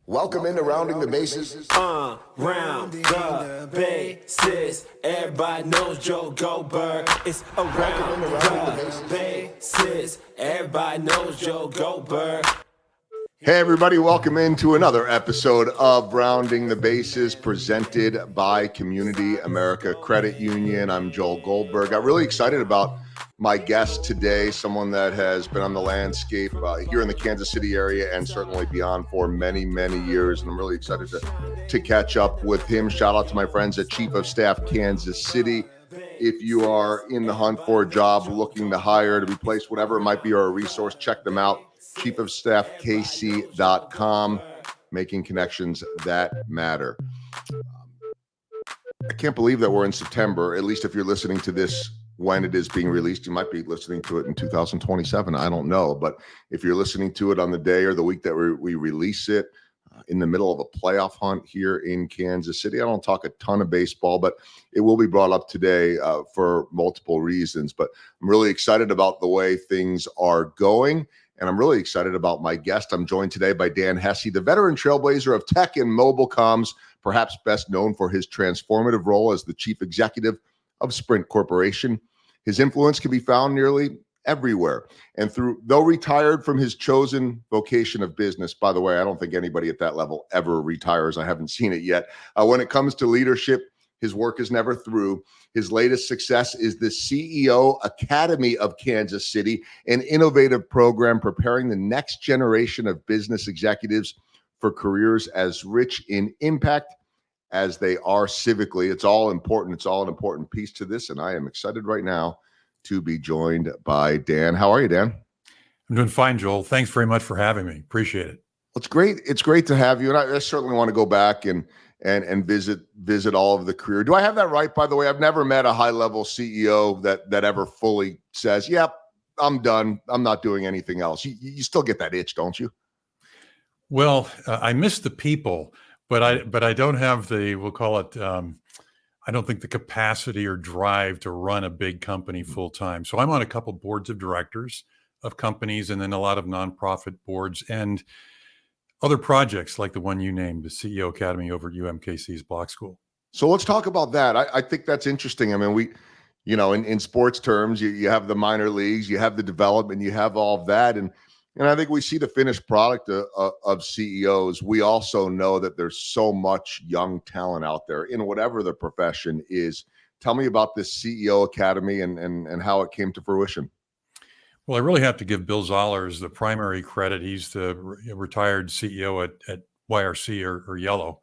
Welcome into Rounding the Bases. Round the bases. Everybody knows Joe Goldberg. It's around the bases. Everybody knows Joe Goldberg. Hey everybody, welcome into another episode of Rounding the Bases presented by Community America Credit Union. I'm Joel Goldberg. I'm really excited about my guest today, someone that has been on the landscape here in the Kansas City area and certainly beyond for many, many years. And I'm really excited to catch up with him. Shout out to my friends at Chief of Staff Kansas City. If you are in the hunt for a job, looking to hire, to replace whatever it might be or a resource, check them out. chiefofstaffkc.com, making connections that matter. I can't believe that we're in September, at least if you're listening to this when it is being released. You might be listening to it in 2027. I don't know. But if you're listening to it on the day or the week that we release it, in the middle of a playoff hunt here in Kansas City. I don't talk a ton of baseball, but it will be brought up today for multiple reasons. But I'm really excited about the way things are going. And I'm really excited about my guest. I'm joined today by Dan Hesse, the veteran trailblazer of tech and mobile comms, perhaps best known for his transformative role as the chief executive of Sprint Corporation. His influence can be found nearly everywhere. And though retired from his chosen vocation of business, by the way, I don't think anybody at that level ever retires. I haven't seen it yet. When it comes to leadership, his work is never through. His latest success is the CEO Academy of Kansas City, an innovative program preparing the next generation of business executives for careers as rich in impact as they are civically. It's all important. It's all an important piece to this. And I am excited right now to be joined by Dan. How are you, Dan? I'm doing fine, Joel. Thanks very much for having me. Appreciate it. It's great. It's great to have you. And I certainly want to go back and visit all of the career. Do I have that right, by the way? I've never met a high-level CEO that ever fully says, yep, I'm done. I'm not doing anything else. You still get that itch, don't you? Well, I miss the people, but I don't have the, we'll call it, I don't think the capacity or drive to run a big company full time. So I'm on a couple boards of directors of companies and then a lot of nonprofit boards and other projects like the one you named, the CEO Academy over at UMKC's Block School. So let's talk about that. I think that's interesting. I mean, in sports terms, you have the minor leagues, you have the development, you have all of that. And I think we see the finished product of CEOs. We also know that there's so much young talent out there in whatever the profession is. Tell me about this CEO Academy and how it came to fruition. Well, I really have to give Bill Zollers the primary credit. He's the retired CEO at YRC or Yellow.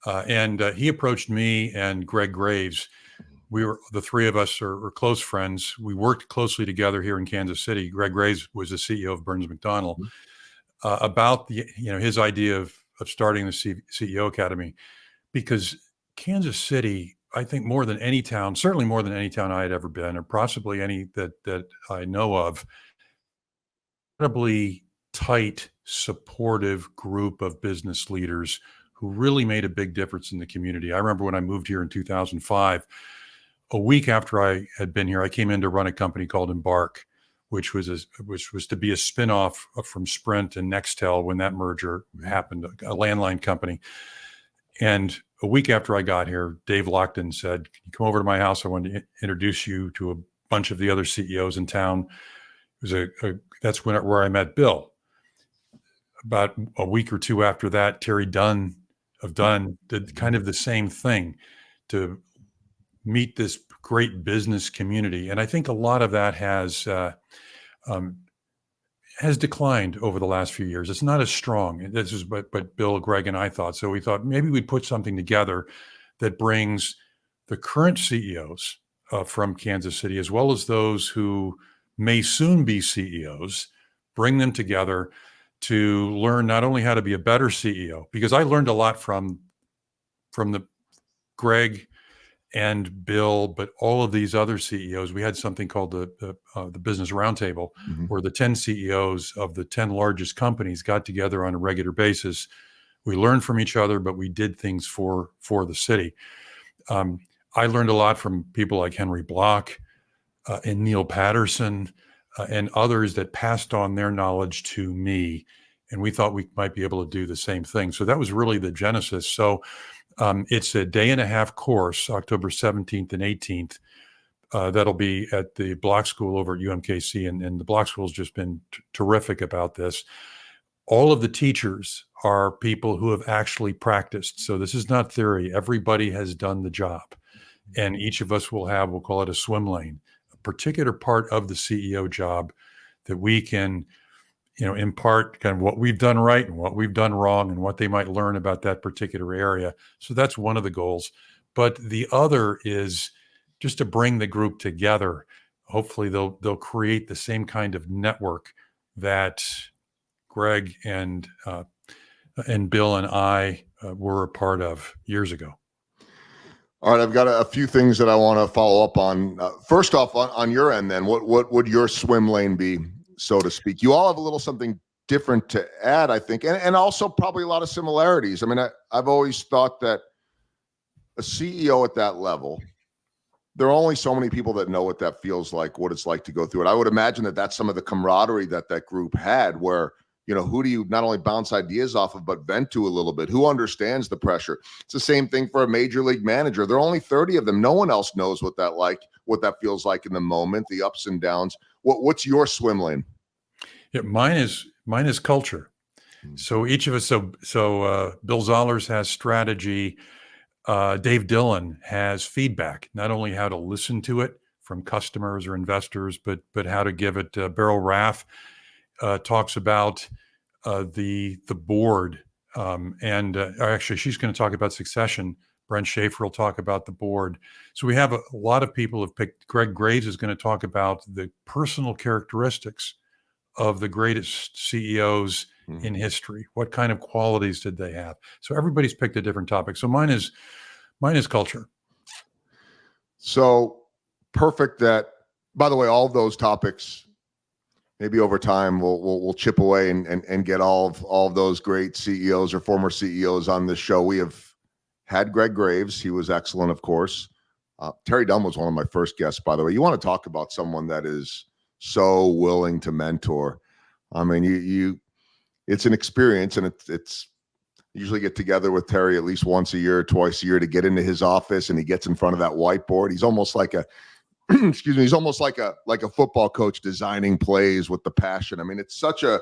And he approached me and Greg Graves. The three of us are close friends. We worked closely together here in Kansas City. Greg Graves was the CEO of Burns McDonnell, about his idea of starting the CEO Academy, because Kansas City, I think more than any town, certainly more than any town I had ever been, or possibly any that I know of, incredibly tight, supportive group of business leaders who really made a big difference in the community. I remember when I moved here in 2005, a week after I had been here, I came in to run a company called Embark, which was to be a spinoff from Sprint and Nextel when that merger happened, a landline company. And a week after I got here, Dave Lockton said, "Can you come over to my house? I want to introduce you to a bunch of the other CEOs in town." It was that's where I met Bill. About a week or two after that, Terry Dunn of Dunn did kind of the same thing to meet this great business community. And I think a lot of that has declined over the last few years. It's not as strong. This is what Bill, Greg, and I thought. So we thought maybe we'd put something together that brings the current CEOs from Kansas City, as well as those who may soon be CEOs, bring them together to learn not only how to be a better CEO, because I learned a lot from the Greg and Bill, but all of these other CEOs. We had something called the Business Roundtable, where the 10 CEOs of the 10 largest companies got together on a regular basis. We learned from each other, but we did things for the city. I learned a lot from people like Henry Block and Neil Patterson and others that passed on their knowledge to me And we thought we might be able to do the same thing. So that was really the genesis. So it's a day and a half course, October 17th and 18th. That'll be at the block school over at UMKC. And the block school has just been terrific about this. All of the teachers are people who have actually practiced. So this is not theory. Everybody has done the job. And each of us will have, we'll call it a swim lane, a particular part of the CEO job that we can, impart kind of what we've done right and what we've done wrong and what they might learn about that particular area. So that's one of the goals. But the other is just to bring the group together. Hopefully they'll create the same kind of network that Greg and Bill and I were a part of years ago. All right, I've got a few things that I want to follow up on. First off, on your end, then, what would your swim lane be, so to speak? You all have a little something different to add, I think, and also probably a lot of similarities. I mean, I've always thought that a CEO at that level, there are only so many people that know what that feels like, what it's like to go through it. I would imagine that that's some of the camaraderie that group had, where, who do you not only bounce ideas off of, but vent to a little bit? Who understands the pressure? It's the same thing for a major league manager. There are only 30 of them. No one else knows what that feels like in the moment, the ups and downs. What's your swim lane? Yeah, mine is culture. So each of us, so Bill Zollers has strategy. Dave Dillon has feedback, not only how to listen to it from customers or investors, but how to give it. Beryl Raff talks about the board, and actually she's going to talk about succession. Brent Schaefer will talk about the board. So we have a lot of people have picked. Greg Graves is going to talk about the personal characteristics of the greatest CEOs in history. What kind of qualities did they have? So everybody's picked a different topic. So mine is culture. So perfect. That, by the way, all of those topics, maybe over time we'll chip away and get all of those great CEOs or former CEOs on this show. We have had Greg Graves. He was excellent, of course. Terry Dunn was one of my first guests, by the way. You want to talk about someone that is so willing to mentor. I mean, it's an experience, and it's usually get together with Terry at least once a year, twice a year, to get into his office, and he gets in front of that whiteboard. He's almost like a he's almost like a football coach designing plays with the passion. I mean, it's such a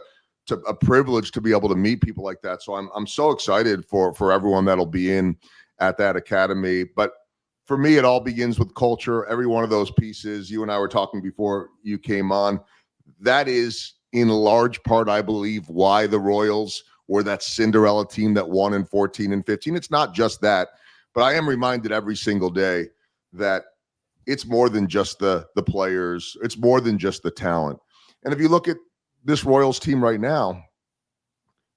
privilege to be able to meet people like that. So I'm so excited for everyone that'll be in at that academy. But for me, it all begins with culture. Every one of those pieces, you and I were talking before you came on, that is in large part, I believe, why the Royals were that Cinderella team that won in 14 and 15. It's not just that, but I am reminded every single day that it's more than just the players. It's more than just the talent. And if you look at this Royals team right now,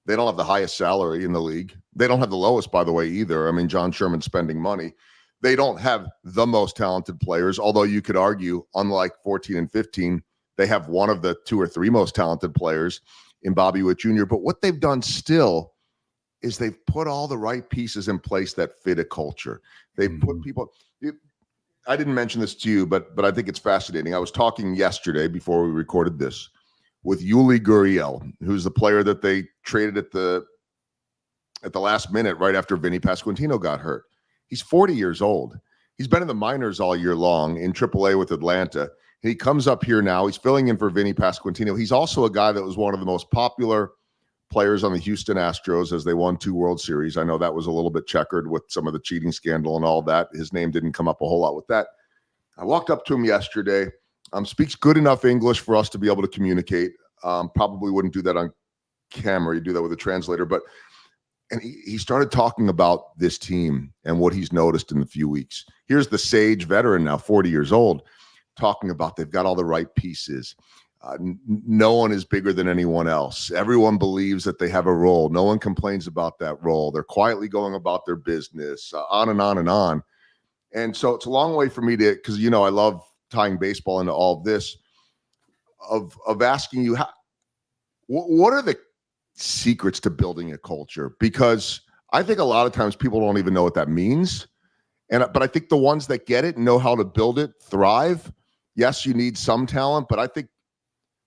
they don't have the highest salary in the league. They don't have the lowest, by the way, either. I mean, John Sherman's spending money. They don't have the most talented players, although you could argue, unlike 14 and 15, they have one of the 2 or 3 most talented players in Bobby Witt Jr. But what they've done still is they've put all the right pieces in place that fit a culture. They've put people. I didn't mention this to you, but I think it's fascinating. I was talking yesterday before we recorded this with Yuli Gurriel, who's the player that they traded at the last minute right after Vinny Pasquantino got hurt. He's 40 years old. He's been in the minors all year long in AAA with Atlanta. He comes up here now. He's filling in for Vinny Pasquantino. He's also a guy that was one of the most popular players on the Houston Astros as they won 2 World Series. I know that was a little bit checkered with some of the cheating scandal and all that. His name didn't come up a whole lot with that. I walked up to him yesterday. Speaks good enough English for us to be able to communicate. Probably wouldn't do that on camera. You do that with a translator. And he started talking about this team and what he's noticed in the few weeks. Here's the sage veteran now, 40 years old, talking about they've got all the right pieces. No one is bigger than anyone else. Everyone believes that they have a role. No one complains about that role. They're quietly going about their business, on and on and on. And so it's a long way for me to, because, I love tying baseball into all of this, of asking you, what are the secrets to building a culture? Because I think a lot of times people don't even know what that means. But I think the ones that get it and know how to build it thrive. Yes, you need some talent, but I think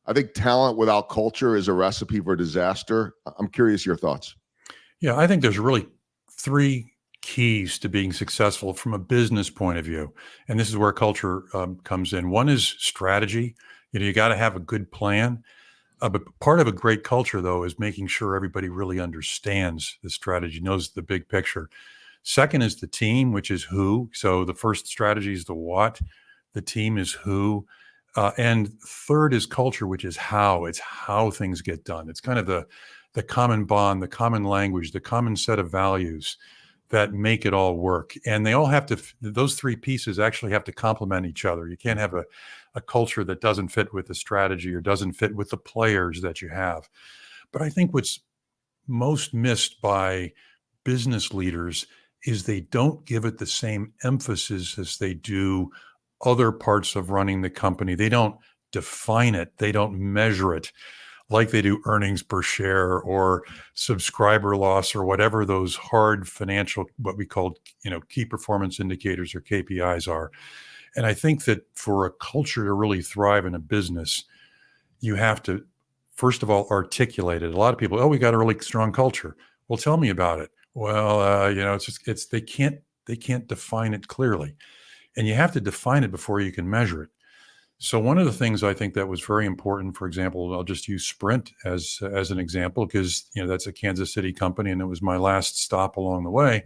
I think talent without culture is a recipe for disaster. I'm curious your thoughts. Yeah, I think there's really three keys to being successful from a business point of view. And this is where culture comes in. One is strategy. You got to have a good plan. But part of a great culture, though, is making sure everybody really understands the strategy, knows the big picture. Second is the team, which is who. So the first strategy is the what. The team is who. And third is culture, which is how. It's how things get done. It's kind of the common bond, the common language, the common set of values that make it all work. And they all have to, those three pieces actually have to complement each other. You can't have a culture that doesn't fit with the strategy or doesn't fit with the players that you have. But I think what's most missed by business leaders is they don't give it the same emphasis as they do other parts of running the company. They don't define it. They don't measure it like they do earnings per share or subscriber loss or whatever those hard financial, what we call, key performance indicators or KPIs are. And I think that for a culture to really thrive in a business, you have to, first of all, articulate it. A lot of people, we got a really strong culture. Well, tell me about it. Well, they can't define it clearly. And you have to define it before you can measure it. So one of the things I think that was very important, for example, I'll just use Sprint as an example, because that's a Kansas City company, and it was my last stop along the way,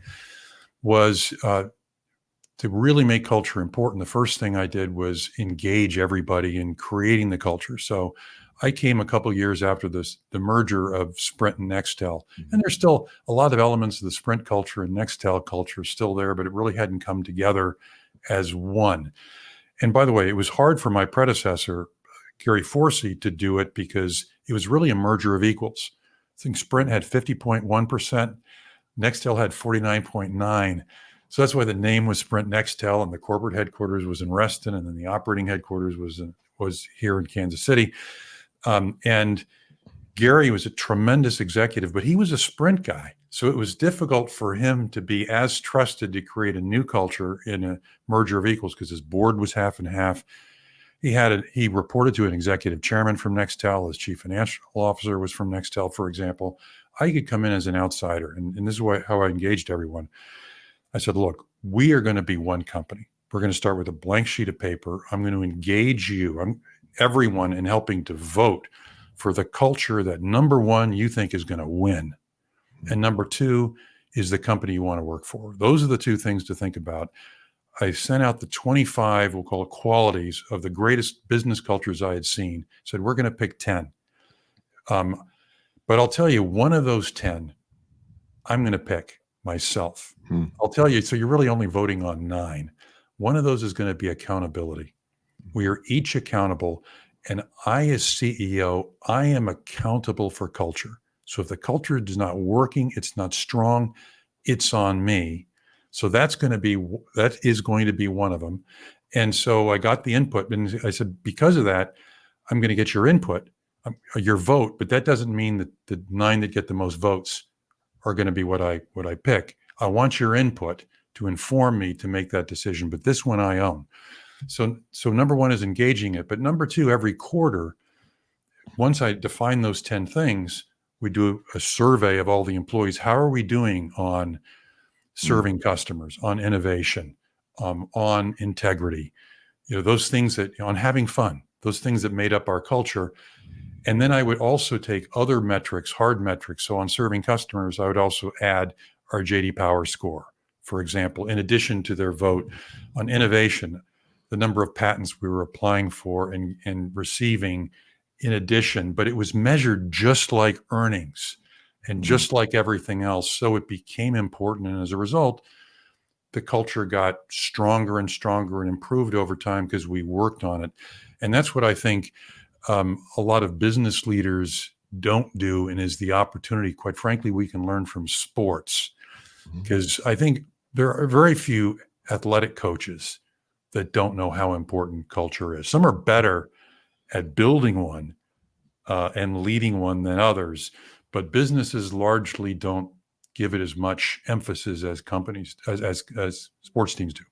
was to really make culture important. The first thing I did was engage everybody in creating the culture. So I came a couple of years after the merger of Sprint and Nextel, and there's still a lot of elements of the Sprint culture and Nextel culture still there, but it really hadn't come together as one. And by the way, it was hard for my predecessor, Gary Forsey, to do it because it was really a merger of equals. I think Sprint had 50.1%, Nextel had 49.9%. So that's why the name was Sprint Nextel, and the corporate headquarters was in Reston, and then the operating headquarters was here in Kansas City. And Gary was a tremendous executive, but he was a Sprint guy. So it was difficult for him to be as trusted to create a new culture in a merger of equals because his board was half and half. He reported to an executive chairman from Nextel. His chief financial officer was from Nextel, for example. I could come in as an outsider, and this is how I engaged everyone. I said, look, we are going to be one company. We're going to start with a blank sheet of paper. I'm going to engage everyone in helping to vote for the culture that, number one, you think is going to win. And number two is the company you want to work for. Those are the two things to think about. I sent out the 25, we'll call it qualities, of the greatest business cultures I had seen. Said, we're going to pick 10. But I'll tell you, one of those 10, I'm going to pick myself. I'll tell you, so you're really only voting on 9. One of those is going to be accountability. We are each accountable. And I, as CEO, I am accountable for culture. So if the culture is not working, it's not strong, it's on me. So that is going to be one of them. And so I got the input, and I said, because of that, I'm going to get your input, your vote, but that doesn't mean that the 9 that get the most votes are going to be what I pick. I want your input to inform me to make that decision, but this one I own. So number one is engaging it, but number two, every quarter, once I define those 10 things, we do a survey of all the employees. How are we doing on serving customers, on innovation, on integrity, those things on having fun, those things that made up our culture. And then I would also take other metrics, hard metrics. So on serving customers, I would also add our J.D. Power score, for example, in addition to their vote. On innovation, the number of patents we were applying for and receiving in addition, but it was measured just like earnings and just like everything else. So it became important. And as a result, the culture got stronger and stronger and improved over time because we worked on it. And that's what I think a lot of business leaders don't do, and is the opportunity, quite frankly, we can learn from sports. Because I think there are very few athletic coaches that don't know how important culture is. Some are better at building one and leading one than others, but businesses largely don't give it as much emphasis as companies, as sports teams do.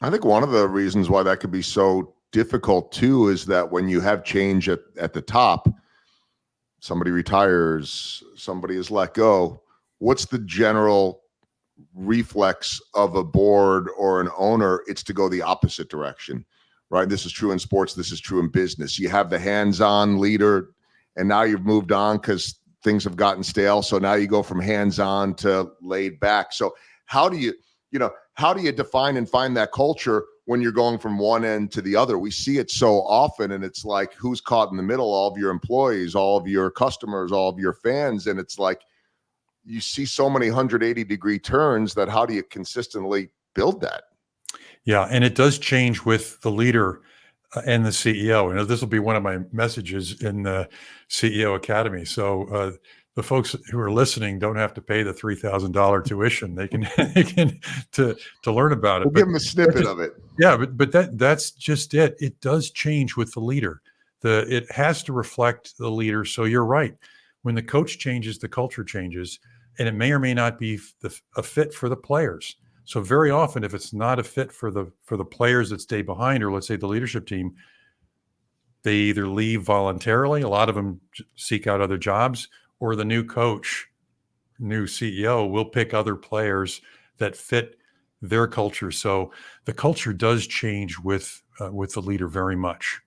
I think one of the reasons why that could be so difficult too is that when you have change at the top, somebody retires, somebody is let go. What's the general reflex of a board or an owner? It's to go the opposite direction, right? This is true in sports. This is true in business. You have the hands-on leader, and now you've moved on because things have gotten stale. So now you go from hands-on to laid back. So how do you define and find that culture when you're going from one end to the other? We see it so often, and it's like, who's caught in the middle? All of your employees, all of your customers, all of your fans. And it's like, you see so many 180-degree turns that how do you consistently build that? Yeah. And it does change with the leader and the CEO. And this will be one of my messages in the CEO Academy. So the folks who are listening don't have to pay the $3,000 tuition. They can, to learn about it. We'll give them a snippet of it. Yeah, but that's just it. It does change with the leader. It has to reflect the leader. So you're right. When the coach changes, the culture changes, and it may or may not be a fit for the players. So very often, if it's not a fit for the players that stay behind, or let's say the leadership team, they either leave voluntarily. A lot of them seek out other jobs, or the new coach, new CEO will pick other players that fit their culture. So the culture does change with the leader very much.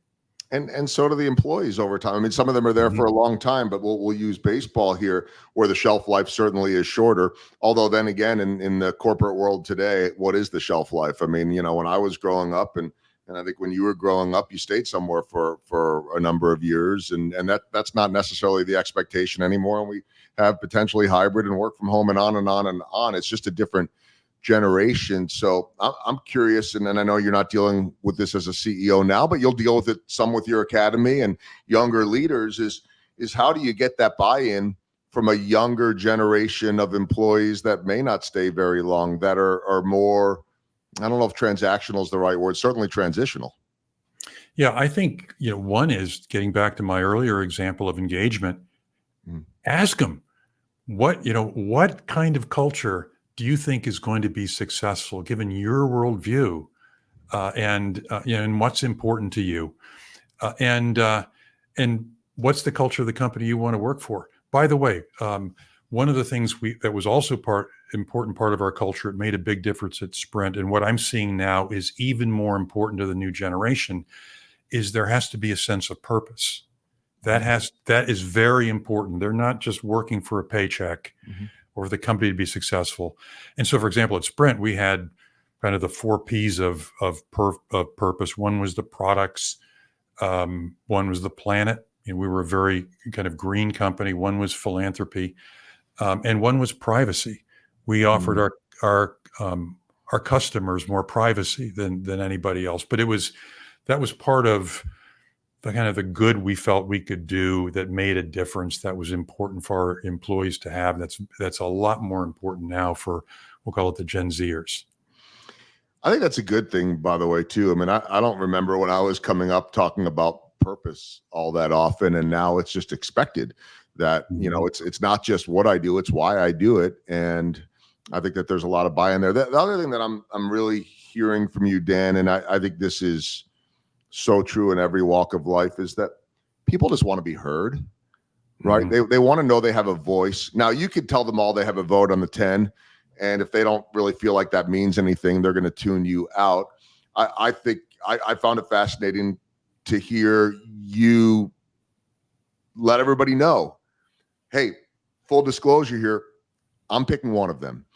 And so do the employees over time. I mean, some of them are there for a long time, but we'll use baseball here, where the shelf life certainly is shorter. Although then again, in the corporate world today, what is the shelf life? I mean, when I was growing up, and I think when you were growing up, you stayed somewhere for a number of years, and that's not necessarily the expectation anymore. And we have potentially hybrid and work from home and on and on and on. It's just a different generation. So I'm curious, and then I know you're not dealing with this as a CEO now, but you'll deal with it some with your academy and younger leaders, is how do you get that buy-in from a younger generation of employees that may not stay very long, that are more, I don't know if transactional is the right word, certainly transitional. Yeah, I think, one is getting back to my earlier example of engagement. Ask them what kind of culture do you think is going to be successful given your worldview, and what's important to you, and what's the culture of the company you want to work for? By the way, one of the things that was also important part of our culture, it made a big difference at Sprint, and what I'm seeing now is even more important to the new generation, is there has to be a sense of purpose. That is very important. They're not just working for a paycheck. Or the company to be successful. And so, for example, at Sprint, we had kind of the 4 Ps of purpose. One was the products. One was the planet. And we were a very kind of green company. One was philanthropy, and one was privacy. We offered our customers more privacy than anybody else. But that was part of the kind of the good we felt we could do that made a difference, that was important for our employees to have. That's a lot more important now for, we'll call it the Gen Zers. I think that's a good thing, by the way, too. I mean, I don't remember when I was coming up talking about purpose all that often, and now it's just expected that, it's not just what I do, it's why I do it. And I think that there's a lot of buy-in there. The other thing that I'm really hearing from you, Dan, and I think this is so true in every walk of life, is that people just want to be heard, right? They want to know they have a voice. Now, you could tell them all they have a vote on the 10, and if they don't really feel like that means anything, they're going to tune you out. I think I found it fascinating to hear you let everybody know, hey, full disclosure here, I'm picking one of them.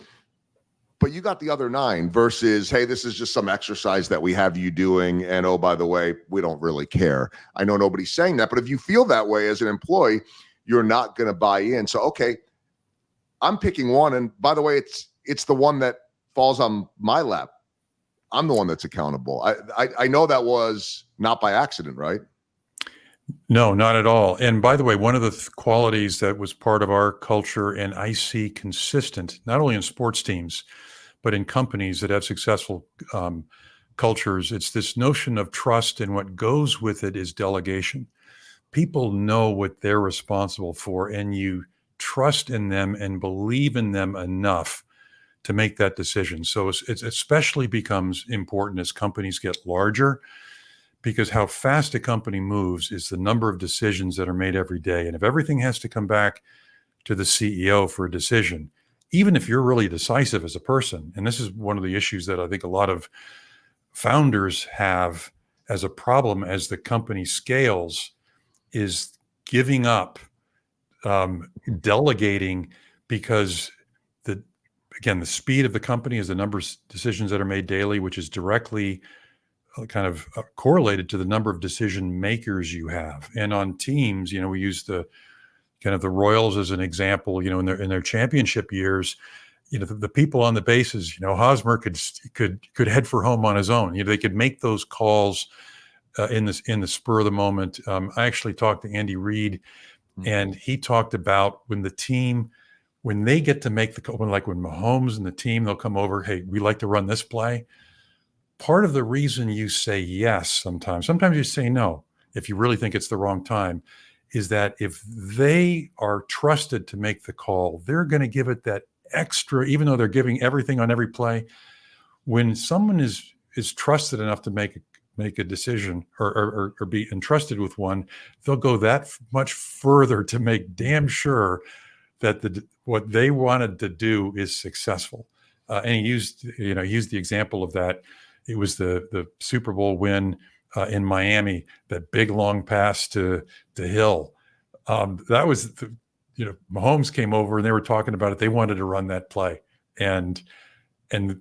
But you got the other 9 versus, hey, this is just some exercise that we have you doing. And oh, by the way, we don't really care. I know nobody's saying that, but if you feel that way as an employee, you're not going to buy in. So, okay, I'm picking one. And by the way, it's the one that falls on my lap. I'm the one that's accountable. I know that was not by accident, right? No, not at all. And by the way, one of the qualities that was part of our culture, and I see consistent, not only in sports teams, but in companies that have successful cultures, it's this notion of trust, and what goes with it is delegation. People know what they're responsible for, and you trust in them and believe in them enough to make that decision. So it especially becomes important as companies get larger, because how fast a company moves is the number of decisions that are made every day. And if everything has to come back to the CEO for a decision, even if you're really decisive as a person, and this is one of the issues that I think a lot of founders have as a problem as the company scales, is giving up, delegating, because the speed of the company is the number of decisions that are made daily, which is directly kind of correlated to the number of decision makers you have. And on teams, we use the Royals as an example. In their championship years, the people on the bases, Hosmer could head for home on his own. They could make those calls in the spur of the moment. I actually talked to Andy Reid, and he talked about when they get to make the call, when Mahomes and the team, they'll come over, hey, we like to run this play. Part of the reason you say yes sometimes you say no if you really think it's the wrong time, is that if they are trusted to make the call, they're going to give it that extra, even though they're giving everything on every play. When someone is trusted enough to make a decision or be entrusted with one, they'll go that much further to make damn sure that what they wanted to do is successful. And he used the example of that. It was the Super Bowl win in Miami, that big long pass to Hill. That was Mahomes came over and they were talking about it. They wanted to run that play, and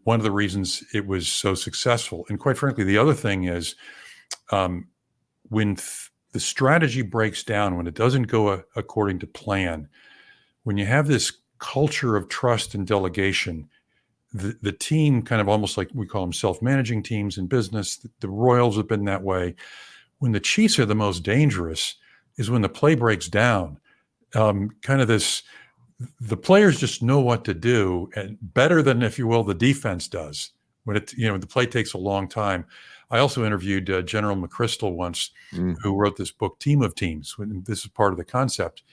one of the reasons it was so successful. And quite frankly, the other thing is when the strategy breaks down, when it doesn't go according to plan, when you have this culture of trust and delegation, the team kind of almost like we call them self-managing teams in business. The Royals have been that way. When the Chiefs are the most dangerous is when the play breaks down. The players just know what to do, and better than, if you will, the defense does. When the play takes a long time. I also interviewed General McChrystal once, who wrote this book, Team of Teams. This is part of the concept.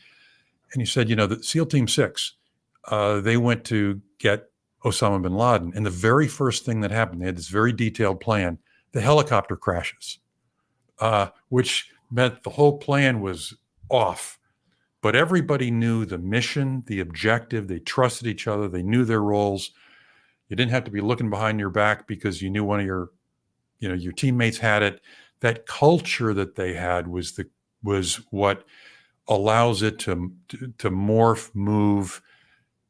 And he said, the SEAL Team 6, they went to get Osama bin Laden. And the very first thing that happened, they had this very detailed plan. The helicopter crashes, which meant the whole plan was off. But everybody knew the mission, the objective. They trusted each other. They knew their roles. You didn't have to be looking behind your back because you knew one of your teammates had it. That culture that they had was what allows it to morph, move,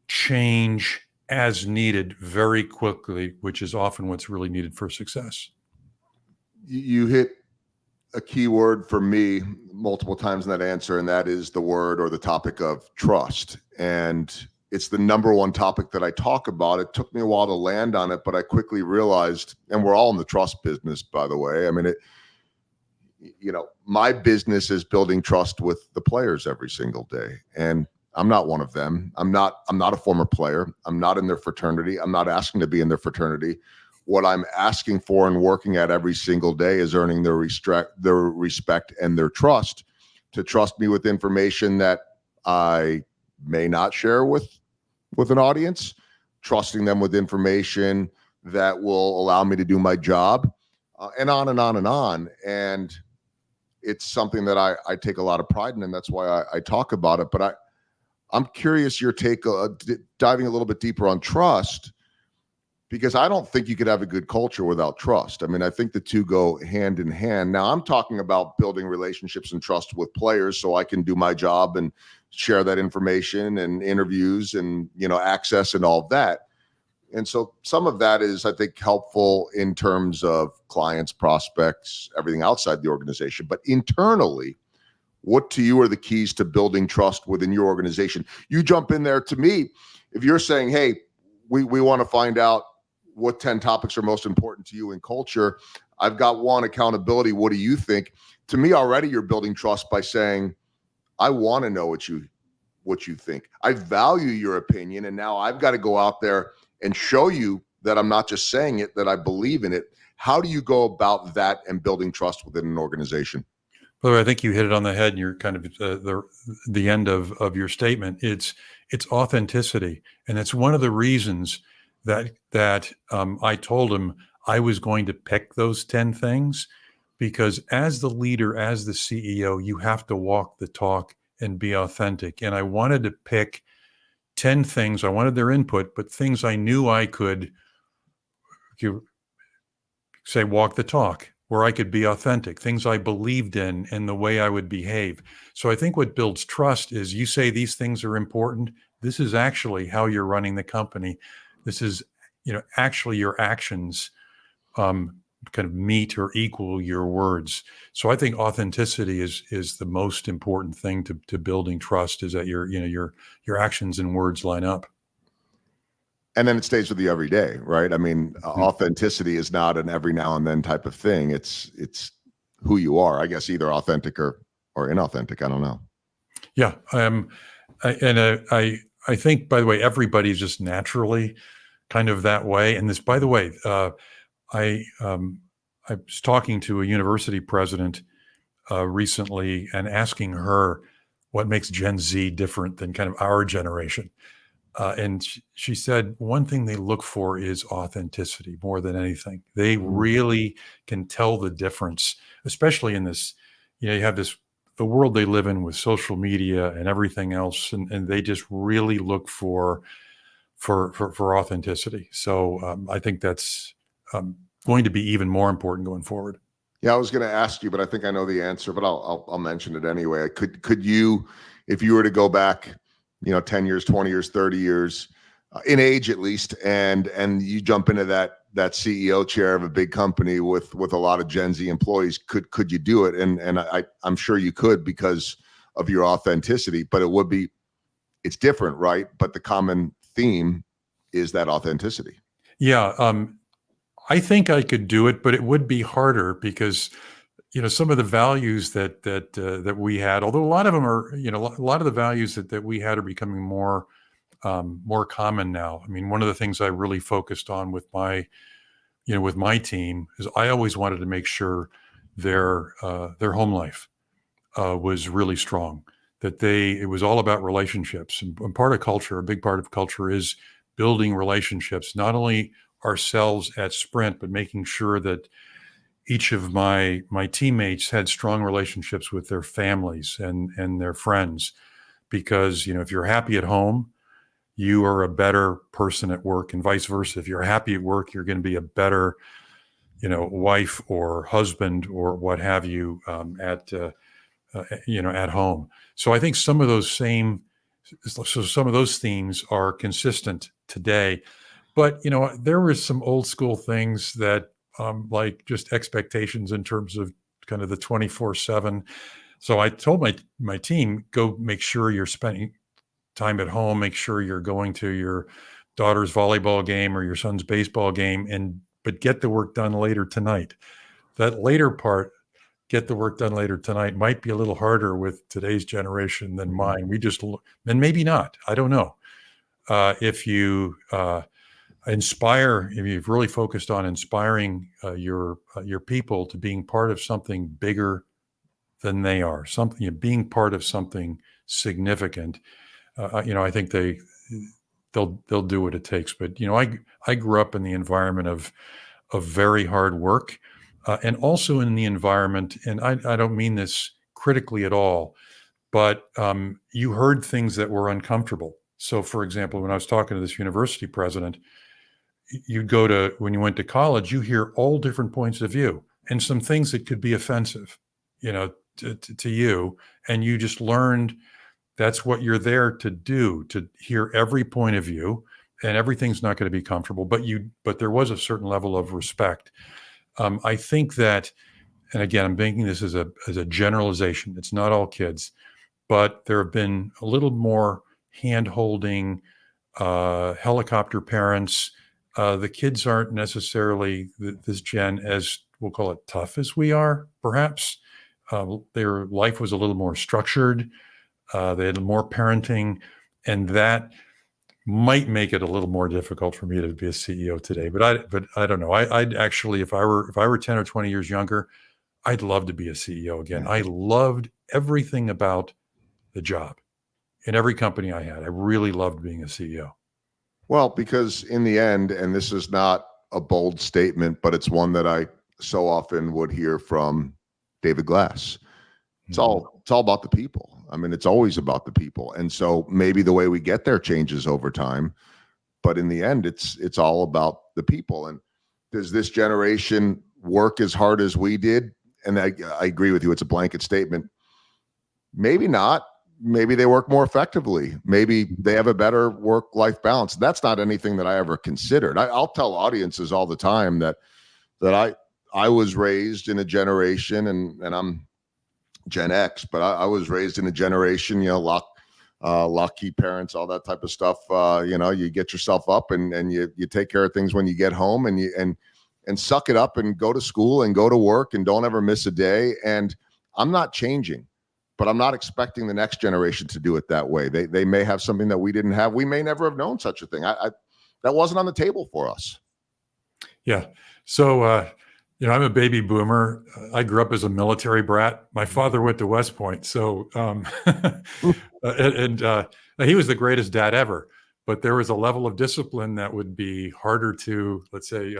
change as needed very quickly, which is often what's really needed for success. You hit a key word for me multiple times in that answer, and that is the word or the topic of trust. And it's the number one topic that I talk about. It took me a while to land on it, but I quickly realized, and we're all in the trust business, by the way. I mean, my business is building trust with the players every single day. And I'm not one of them. I'm not a former player. I'm not in their fraternity. I'm not asking to be in their fraternity. What I'm asking for and working at every single day is earning their respect and their trust, to trust me with information that I may not share with an audience, trusting them with information that will allow me to do my job, and on and on and on. And it's something that I take a lot of pride in, and that's why I talk about it. But I'm curious your take, diving a little bit deeper on trust, because I don't think you could have a good culture without trust. I mean, I think the two go hand in hand. Now, I'm talking about building relationships and trust with players so I can do my job and share that information and interviews and, access and all of that. And so some of that is, I think, helpful in terms of clients, prospects, everything outside the organization. But internally, what to you are the keys to building trust within your organization? You jump in there. To me, if you're saying, hey, we want to find out what 10 topics are most important to you in culture, I've got one: accountability. What do you think? To me, already you're building trust by saying, I want to know what you think. I value your opinion. And now I've got to go out there and show you that I'm not just saying it, that I believe in it. How do you go about that and building trust within an organization? By the way, I think you hit it on the head, and you're kind of the end of your statement. It's authenticity, and it's one of the reasons that I told him I was going to pick those 10 things, because as the leader, as the CEO, you have to walk the talk and be authentic. And I wanted to pick 10 things. I wanted their input, but things I knew I could say walk the talk, where I could be authentic, things I believed in and the way I would behave. So I think what builds trust is you say these things are important. This is actually how you're running the company. This is, actually your actions kind of meet or equal your words. So I think authenticity is the most important thing to building trust, is that your actions and words line up. And then it stays with you every day, right? I mean, authenticity is not an every now and then type of thing. It's who you are, I guess, either authentic or inauthentic. I don't know. Yeah. I think, by the way, everybody's just naturally kind of that way. And this, by the way, I was talking to a university president recently and asking her what makes Gen Z different than kind of our generation. And she said one thing they look for is authenticity more than anything. They really can tell the difference, especially in this, you have the world they live in with social media and everything else. And they just really look for authenticity. So I think that's going to be even more important going forward. Yeah, I was going to ask you, but I think I know the answer, but I'll mention it anyway. Could you, if you were to go back, 10 years, 20 years, 30 years, in age at least, and you jump into that CEO chair of a big company with a lot of Gen Z employees, could you do it? And I'm sure you could because of your authenticity, but it's different, right? But the common theme is that authenticity. Yeah. I think I could do it, but it would be harder because, some of the values that we had, although a lot of them are, a lot of the values that we had are becoming more common now. I mean, one of the things I really focused on with my team is I always wanted to make sure their home life was really strong, that it was all about relationships, and part of culture, a big part of culture is building relationships, not only ourselves at Sprint, but making sure that each of my teammates had strong relationships with their families and their friends, because, if you're happy at home, you are a better person at work, and vice versa. If you're happy at work, you're going to be a better, wife or husband or what have you, at home. So I think some of those themes are consistent today. But, there were some old school things that, like just expectations in terms of kind of the 24/7. So I told my team, go make sure you're spending time at home, make sure you're going to your daughter's volleyball game or your son's baseball game, but get the work done later tonight. That later part, get the work done later tonight, might be a little harder with today's generation than mine. And maybe not, I don't know. If you if you've really focused on inspiring your people to being part of something bigger than they are, being part of something significant, I think they'll do what it takes. But I grew up in the environment of very hard work, and also in the environment, and I don't mean this critically at all, but you heard things that were uncomfortable. So, for example, when I was talking to this university president, when you went to college, you hear all different points of view and some things that could be offensive, to you. And you just learned that's what you're there to do, to hear every point of view, and everything's not going to be comfortable, but there was a certain level of respect. I think that, and again, I'm making this as a generalization. It's not all kids, but there have been a little more hand-holding, helicopter parents. The kids aren't necessarily this gen as, we'll call it, tough as we are, perhaps. Their life was a little more structured. They had more parenting, and that might make it a little more difficult for me to be a CEO today. But I don't know. I'd actually, if I were 10 or 20 years younger, I'd love to be a CEO again. I loved everything about the job in every company I had. I really loved being a CEO. Well, because in the end, and this is not a bold statement, but it's one that I so often would hear from David Glass. It's Mhm. all about the people. I mean, it's always about the people. And so maybe the way we get there changes over time, but in the end, it's all about the people. And does this generation work as hard as we did? And I agree with you. It's a blanket statement. Maybe not. Maybe they work more effectively. Maybe they have a better work-life balance. That's not anything that I ever considered. I'll tell audiences all the time that I was raised in a generation, and I'm Gen X, but I was raised in a generation, lock key parents, all that type of stuff. You get yourself up and you take care of things when you get home, and suck it up and go to school and go to work and don't ever miss a day. And I'm not changing, but I'm not expecting the next generation to do it that way. They may have something that we didn't have. We may never have known such a thing. That wasn't on the table for us. Yeah. So, I'm a baby boomer. I grew up as a military brat. My father went to West Point. So, and he was the greatest dad ever. But there was a level of discipline that would be harder to, let's say,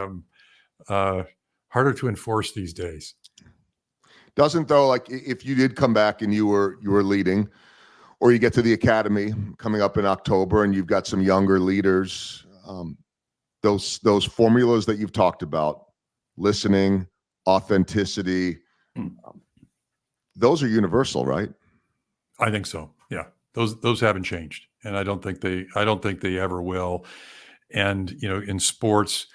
harder to enforce these days. Doesn't though, like if you did come back and you were leading, or you get to the academy coming up in October and you've got some younger leaders, those formulas that you've talked about, listening, authenticity, those are universal, right? I think so. Yeah. Those haven't changed. And I don't think they ever will. And, in sports,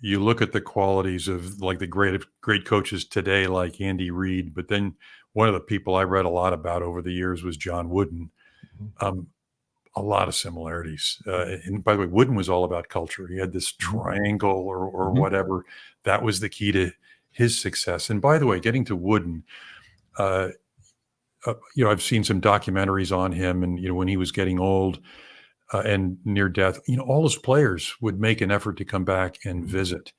you look at the qualities of like the great coaches today, like Andy Reid, but then one of the people I read a lot about over the years was John Wooden. A lot of similarities. And by the way, Wooden was all about culture. He had this triangle or whatever. That was the key to his success. And by the way, getting to Wooden, I've seen some documentaries on him, and when he was getting old and near death, all his players would make an effort to come back and visit.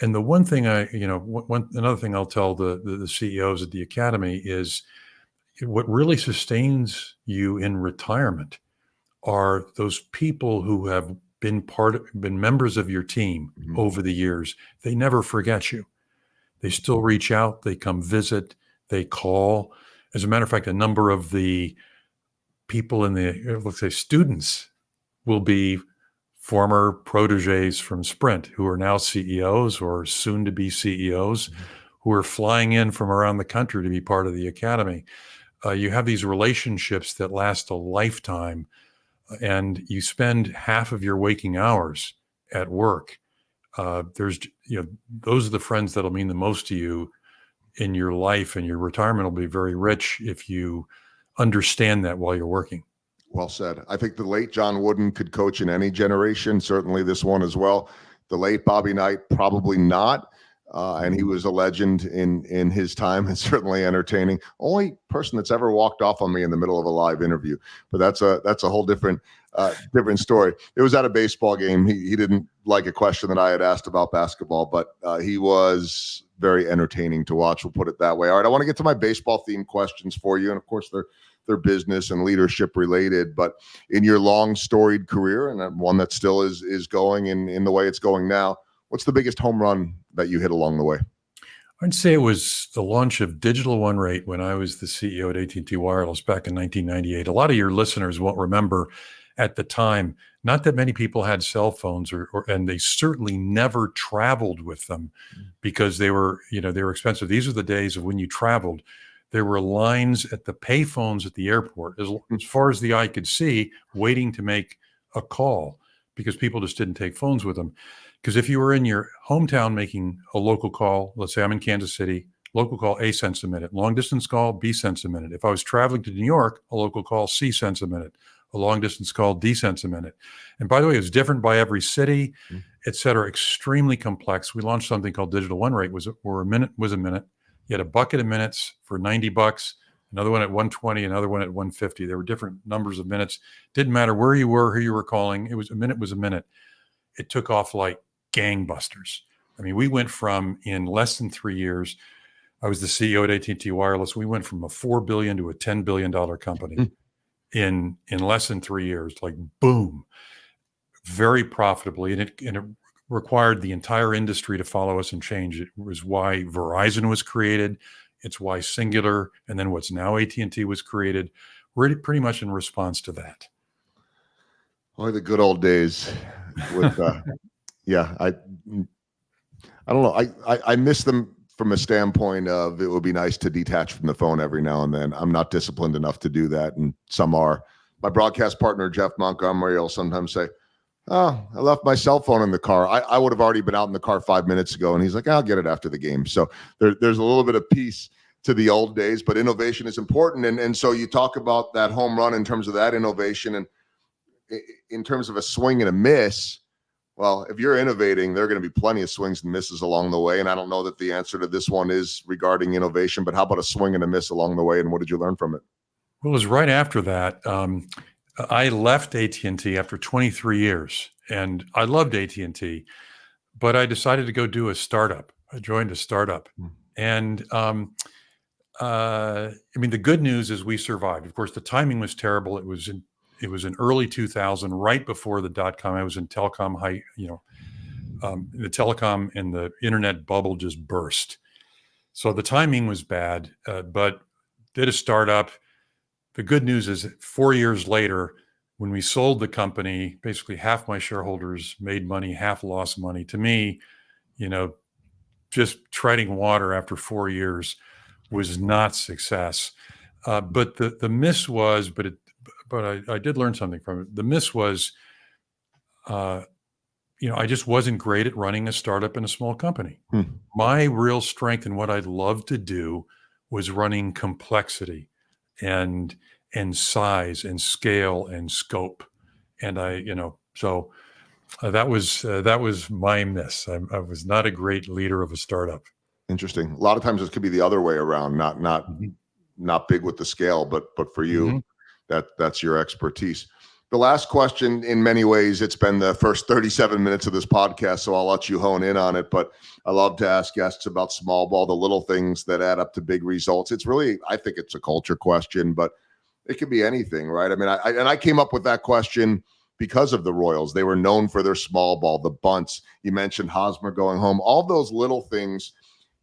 And the one thing another thing I'll tell the CEOs at the academy is what really sustains you in retirement are those people who have been members of your team over the years. They never forget you. They still reach out. They come visit. They call. As a matter of fact, a number of the people let's say students will be former proteges from Sprint who are now CEOs or soon to be CEOs who are flying in from around the country to be part of the academy. You have these relationships that last a lifetime, and you spend half of your waking hours at work. Those are the friends that'll mean the most to you in your life, and your retirement will be very rich if you understand that while you're working. Well said. I think the late John Wooden could coach in any generation, certainly this one as well. The late Bobby Knight, probably not. And he was a legend in his time and certainly entertaining. Only person that's ever walked off on me in the middle of a live interview. But that's a whole different story. It was at a baseball game. He didn't like a question that I had asked about basketball, but he was very entertaining to watch. We'll put it that way. All right, I want to get to my baseball themed questions for you, and of course they're business and leadership related. But in your long storied career, and one that still is going in the way it's going now, what's the biggest home run that you hit along the way? I'd say it was the launch of Digital One Rate when I was the CEO at AT&T Wireless back in 1998. A lot of your listeners won't remember at the time, not that many people had cell phones and they certainly never traveled with them because they were expensive. These are the days of when you traveled. There were lines at the pay phones at the airport, as far as the eye could see, waiting to make a call because people just didn't take phones with them. Because if you were in your hometown making a local call, let's say I'm in Kansas City, local call, A cents a minute. Long distance call, B cents a minute. If I was traveling to New York, a local call, C cents a minute. A long distance call, D cents a minute. And by the way, it's different by every city, et cetera, extremely complex. We launched something called Digital One Rate, where a minute was a minute. You had a bucket of minutes for $90, another one at $120, another one at $150. There were different numbers of minutes. Didn't matter where you were, who you were calling. It was a minute. It took off like gangbusters. I mean, we went from, in less than 3 years, I was the CEO at AT&T Wireless. We went from a $4 billion to a $10 billion company in less than 3 years, like boom, very profitably. And it required the entire industry to follow us and change. It was why Verizon was created. It's why Singular, and then what's now AT&T, was created. We're pretty much in response to that. Oh, the good old days with, yeah, I don't know. I miss them from a standpoint of it would be nice to detach from the phone every now and then. I'm not disciplined enough to do that, and some are. My broadcast partner, Jeff Montgomery, will sometimes say, "Oh, I left my cell phone in the car. I would have already been out in the car 5 minutes ago." And he's like, "I'll get it after the game." So there's a little bit of peace to the old days, but innovation is important. And so you talk about that home run in terms of that innovation, and in terms of a swing and a miss. Well, if you're innovating, there are going to be plenty of swings and misses along the way. And I don't know that the answer to this one is regarding innovation, but how about a swing and a miss along the way? And what did you learn from it? Well, it was right after that. I left AT&T after 23 years, and I loved AT&T, but I decided to go do a startup. I joined a startup, and I mean, the good news is we survived. Of course, the timing was terrible. It was in early 2000, right before the dot-com. I was in telecom the telecom and the internet bubble just burst. So the timing was bad, but did a startup. The good news is 4 years later, when we sold the company, basically half my shareholders made money, half lost money. To me, just treading water after 4 years was not success. But the miss was, but I did learn something from it. The miss was, I just wasn't great at running a startup in a small company. My real strength and what I'd love to do was running complexity and size and scale and scope. And so that was my miss. I was not a great leader of a startup. Interesting. A lot of times this could be the other way around, not big with the scale, but for you, that's your expertise. The last question, in many ways, it's been the first 37 minutes of this podcast, so I'll let you hone in on it. But I love to ask guests about small ball, the little things that add up to big results. It's really, I think it's a culture question, but it could be anything, right? I mean, I came up with that question because of the Royals. They were known for their small ball, the bunts. You mentioned Hosmer going home, all those little things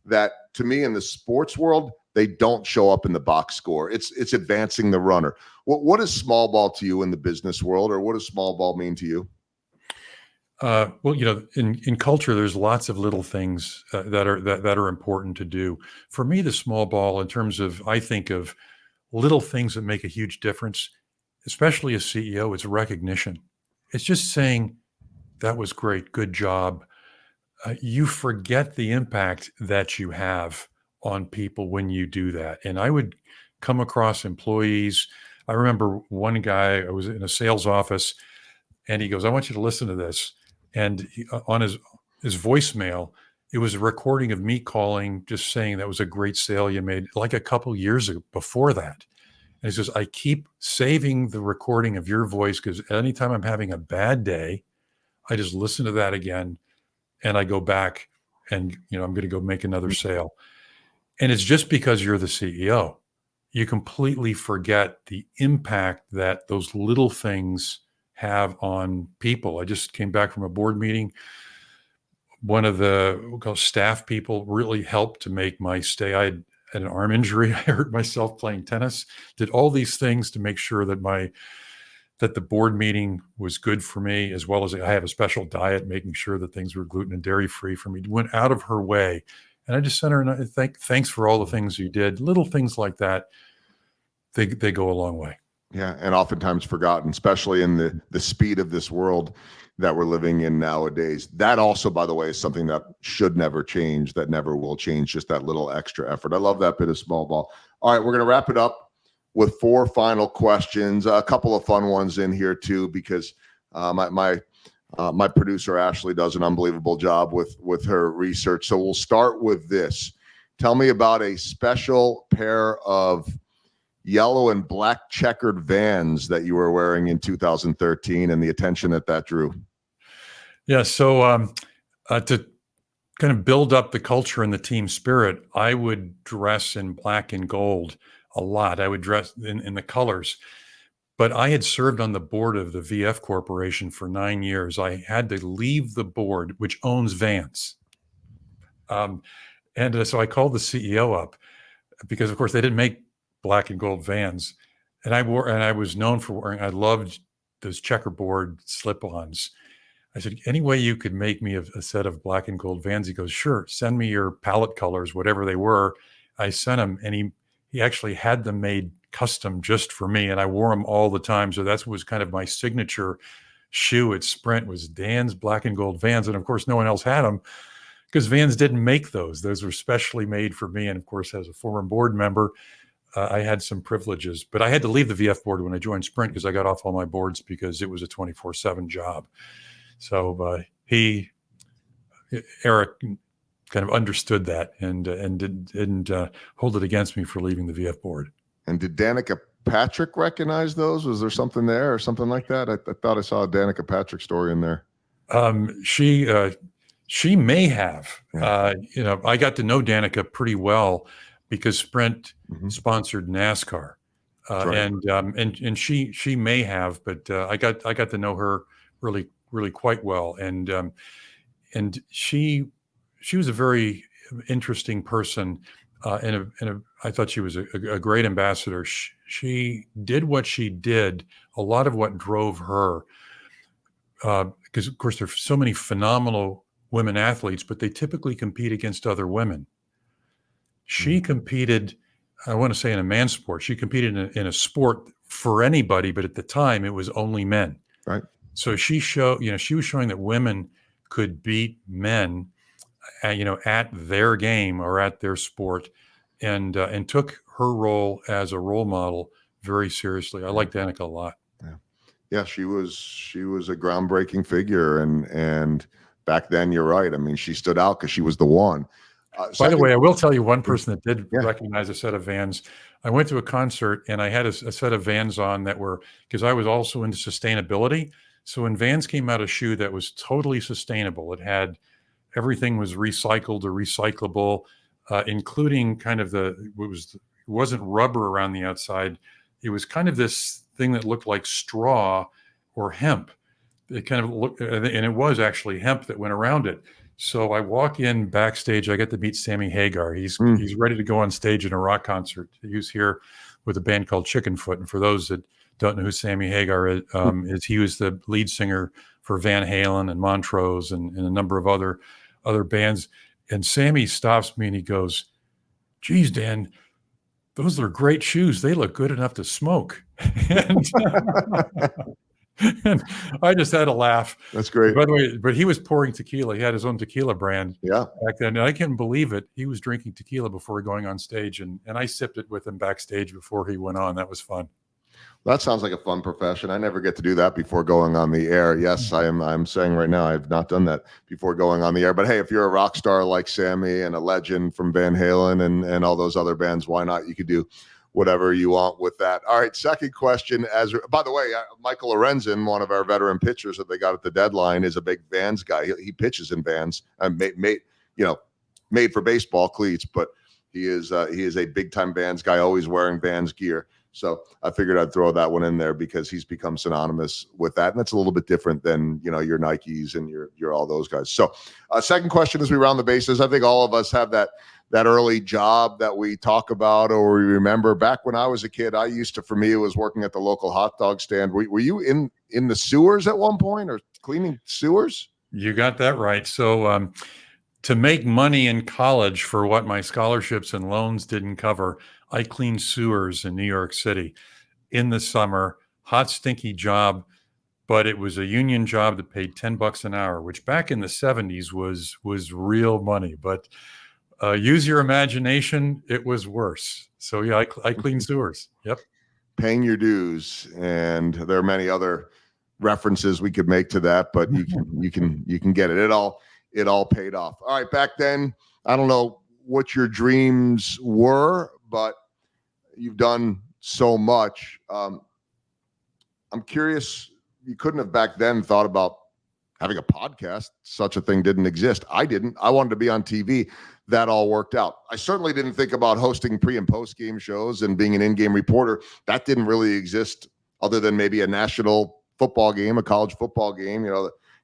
that, to me, in the sports world, they don't show up in the box score. It's advancing the runner. What is small ball to you in the business world, or what does small ball mean to you? Well, in culture, there's lots of little things that are important to do. For me, the small ball, in terms of, I think of little things that make a huge difference, especially as CEO, it's recognition. It's just saying, "That was great, good job." You forget the impact that you have on people when you do that. And I would come across employees. I remember one guy, I was in a sales office, and he goes, "I want you to listen to this." And on his voicemail, it was a recording of me calling, just saying, "That was a great sale you made," like a couple years before that. And he says, "I keep saving the recording of your voice because anytime I'm having a bad day, I just listen to that again, and I go back and, I'm going to go make another sale." And it's just because you're the CEO. You completely forget the impact that those little things have on people. I just came back from a board meeting. One of the staff people really helped to make my stay. I had an arm injury. I hurt myself playing tennis. Did all these things to make sure that the board meeting was good for me, as well as I have a special diet, making sure that things were gluten and dairy free for me. Went out of her way. And I just sent her, and thanks for all the things you did. Little things like that, they go a long way. Yeah, and oftentimes forgotten, especially in the speed of this world that we're living in nowadays. That also, by the way, is something that should never change, that never will change, just that little extra effort. I love that bit of small ball. All right, we're going to wrap it up with 4 final questions, a couple of fun ones in here too, because my producer, Ashley, does an unbelievable job with her research. So we'll start with this. Tell me about a special pair of yellow and black checkered Vans that you were wearing in 2013 and the attention that drew. Yeah. So to kind of build up the culture and the team spirit, I would dress in black and gold a lot. I would dress in the colors. but I had served on the board of the VF Corporation for 9 years. I had to leave the board, which owns Vans. So I called the CEO up because, of course, they didn't make black and gold Vans. And I was known for wearing, I loved those checkerboard slip-ons. I said, any way you could make me a set of black and gold Vans? He goes, sure, send me your palette colors, whatever they were. I sent him, and he actually had them made custom just for me, and I wore them all the time. So that was kind of my signature shoe at Sprint, was Dan's black and gold Vans. And of course, no one else had them because Vans didn't make those. Those were specially made for me. And of course, as a former board member, I had some privileges, but I had to leave the VF board when I joined Sprint because I got off all my boards because it was a 24/7 job. So Eric kind of understood that and didn't hold it against me for leaving the VF board. And did Danica Patrick recognize those? Was there something there or something like that? I thought I saw a Danica Patrick story in there. She may have. Yeah. I got to know Danica pretty well because Sprint sponsored NASCAR, Right. and she may have, but I got to know her really quite well, and she was a very interesting person, and I thought she was a great ambassador. She did what she did. A lot of what drove her, because of course there's so many phenomenal women athletes, but they typically compete against other women. She competed, I want to say, in a man's sport. She competed in a sport for anybody, but at the time it was only men. Right. So she was showing that women could beat men, at their game or at their sport, and took her role as a role model very seriously. I like Danica a lot. Yeah, she was a groundbreaking figure, and back then, you're right. I mean, she stood out because she was the one. By the way, I will tell you one person that did recognize a set of Vans. I went to a concert and I had a set of Vans on that were, because I was also into sustainability. So when Vans came out, a shoe that was totally sustainable, it had everything was recycled or recyclable, including kind of it wasn't rubber around the outside. It was kind of this thing that looked like straw or hemp. It kind of looked, and it was actually hemp that went around it. So I walk in backstage. I get to meet Sammy Hagar. He's ready to go on stage in a rock concert. He was here with a band called Chickenfoot. And for those that don't know who Sammy Hagar is, he was the lead singer for Van Halen and Montrose and a number of other bands. And Sammy stops me and he goes, "Geez, Dan, those are great shoes. They look good enough to smoke." And I just had a laugh. That's great. By the way, but he was pouring tequila. He had his own tequila brand back then. And I can't believe it. He was drinking tequila before going on stage. And I sipped it with him backstage before he went on. That was fun. That sounds like a fun profession. I never get to do that before going on the air. Yes, I'm saying right now I've not done that before going on the air. But hey, if you're a rock star like Sammy and a legend from Van Halen and all those other bands, why not? You could do whatever you want with that. All right, second question. By the way, Michael Lorenzen, one of our veteran pitchers that they got at the deadline, is a big Vans guy. He pitches in Vans, made for baseball cleats, but he is a big time Vans guy, always wearing Vans gear. So I figured I'd throw that one in there because he's become synonymous with that, and that's a little bit different than your Nikes and your all those guys. So, second question as we round the bases. I think all of us have that early job that we talk about or we remember. Back when I was a kid, for me, it was working at the local hot dog stand. Were you in the sewers at one point or cleaning sewers? You got that right. So to make money in college for what my scholarships and loans didn't cover, I cleaned sewers in New York City in the summer. Hot, stinky job, but it was a union job that paid $10 an hour, which back in the 70s was real money. But use your imagination, it was worse. So yeah, I cleaned sewers. Yep. Paying your dues, and there are many other references we could make to that, but you can get it. It all paid off. All right, back then, I don't know what your dreams were, but you've done so much. I'm curious, you couldn't have back then thought about having a podcast. Such a thing didn't exist. I didn't. I wanted to be on TV. That all worked out. I certainly didn't think about hosting pre and post game shows and being an in-game reporter. That didn't really exist other than maybe a national football game, a college football game,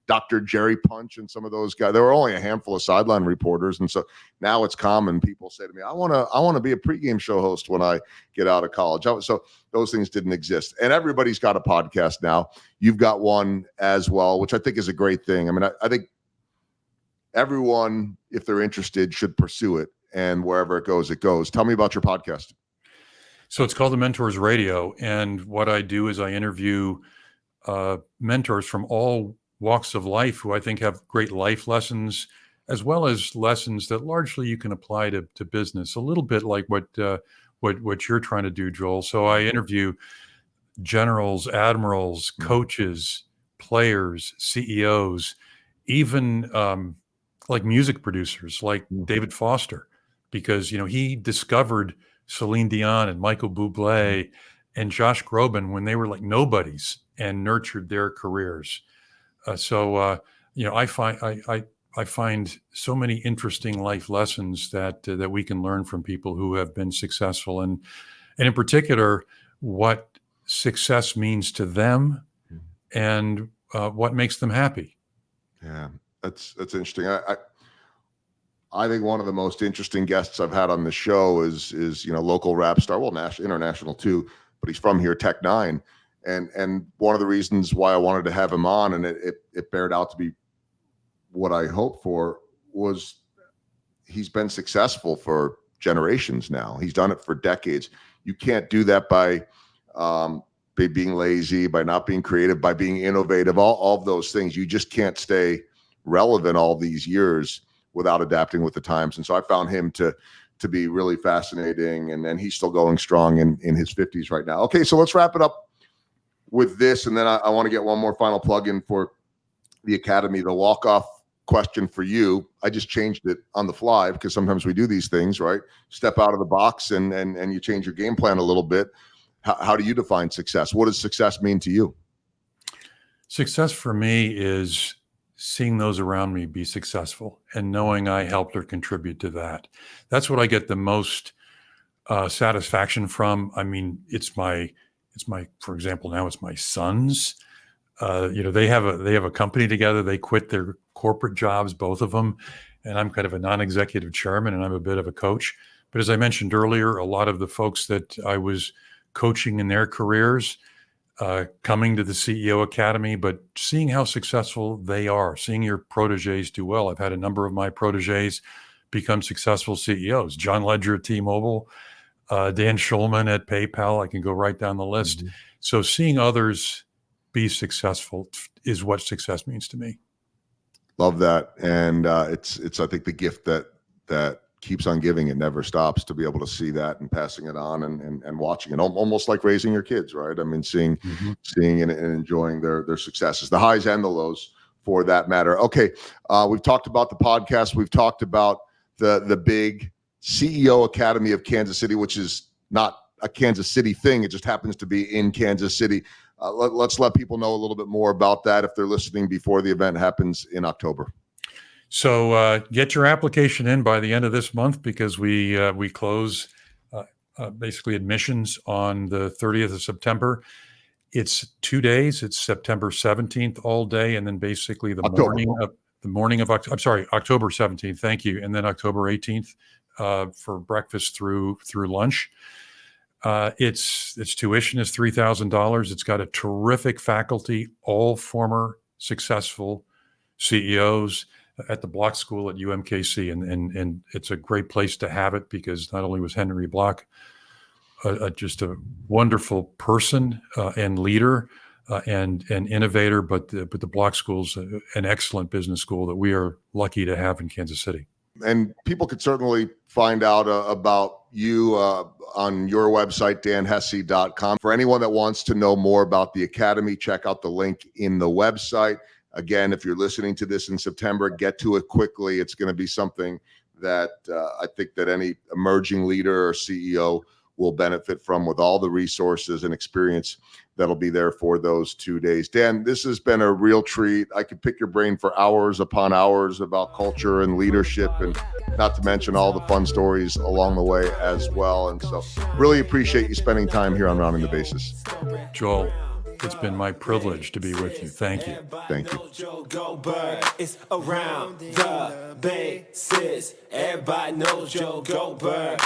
Dr. Jerry Punch and some of those guys. There were only a handful of sideline reporters. And so now it's common. People say to me, I want to be a pregame show host when I get out of college. So those things didn't exist. And everybody's got a podcast now. You've got one as well, which I think is a great thing. I mean, I think everyone, if they're interested, should pursue it. And wherever it goes, it goes. Tell me about your podcast. So it's called The Mentors Radio. And what I do is I interview mentors from all walks of life who I think have great life lessons, as well as lessons that largely you can apply to business, a little bit like what you're trying to do, Joel. So I interview generals, admirals, coaches, players, CEOs, even like music producers like David Foster, because he discovered Celine Dion and Michael Bublé and Josh Groban when they were like nobodies and nurtured their careers. I find so many interesting life lessons that we can learn from people who have been successful, and in particular, what success means to them and what makes them happy. Yeah, that's interesting. I think one of the most interesting guests I've had on the show is local rap star, well, international too, but he's from here, Tech Nine. And one of the reasons why I wanted to have him on, and it bared out to be what I hoped for, was he's been successful for generations now. He's done it for decades. You can't do that by being lazy, by not being creative, by being innovative, all of those things. You just can't stay relevant all these years without adapting with the times. And so I found him to be really fascinating. And then he's still going strong in his 50s right now. Okay, so let's wrap it up with this, and then I want to get one more final plug in for the Academy. The walk-off question for you, I just changed it on the fly because sometimes we do these things, right? Step out of the box and you change your game plan a little bit. How do you define success? What does success mean to you? Success for me is seeing those around me be successful and knowing I helped or contribute to that. That's what I get the most satisfaction from. I mean, it's my, for example, now it's my sons. They have a company together. They quit their corporate jobs, both of them. And I'm kind of a non-executive chairman and I'm a bit of a coach. But as I mentioned earlier, a lot of the folks that I was coaching in their careers, coming to the CEO Academy, but seeing how successful they are, seeing your proteges do well. I've had a number of my proteges become successful CEOs. John Ledger at T-Mobile, Dan Schulman at PayPal. I can go right down the list. Mm-hmm. So seeing others be successful is what success means to me. Love that. And it's I think the gift that keeps on giving. It never stops, to be able to see that and passing it on and watching it, almost like raising your kids, right? I mean, seeing and enjoying their successes, the highs and the lows for that matter. Okay. We've talked about the podcast. We've talked about the big CEO Academy of Kansas City, which is not a Kansas City thing. It just happens to be in Kansas City. Let's let people know a little bit more about that if they're listening before the event happens in October. So get your application in by the end of this month, because we close basically admissions on the 30th of September. It's 2 days. It's September 17th all day, and then basically October 17th. Thank you, and then October 18th for breakfast through lunch. Its tuition is $3,000. It's got a terrific faculty, all former successful CEOs at the Block School at UMKC, and it's a great place to have it, because not only was Henry Block just a wonderful person and leader and innovator, but the Block School's an excellent business school that we are lucky to have in Kansas City. And people could certainly find out about you on your website, danhesse.com. For anyone that wants to know more about the Academy, check out the link in the website. Again, if you're listening to this in September, get to it quickly. It's going to be something that I think that any emerging leader or CEO will benefit from, with all the resources and experience that'll be there for those 2 days. Dan, this has been a real treat. I could pick your brain for hours upon hours about culture and leadership, and not to mention all the fun stories along the way as well. And so really appreciate you spending time here on Rounding the Bases. Joel, It's been my privilege to be with you. Thank you. Thank you. Joe Goldberg. It's around the bases. Everybody knows Joe Goldberg.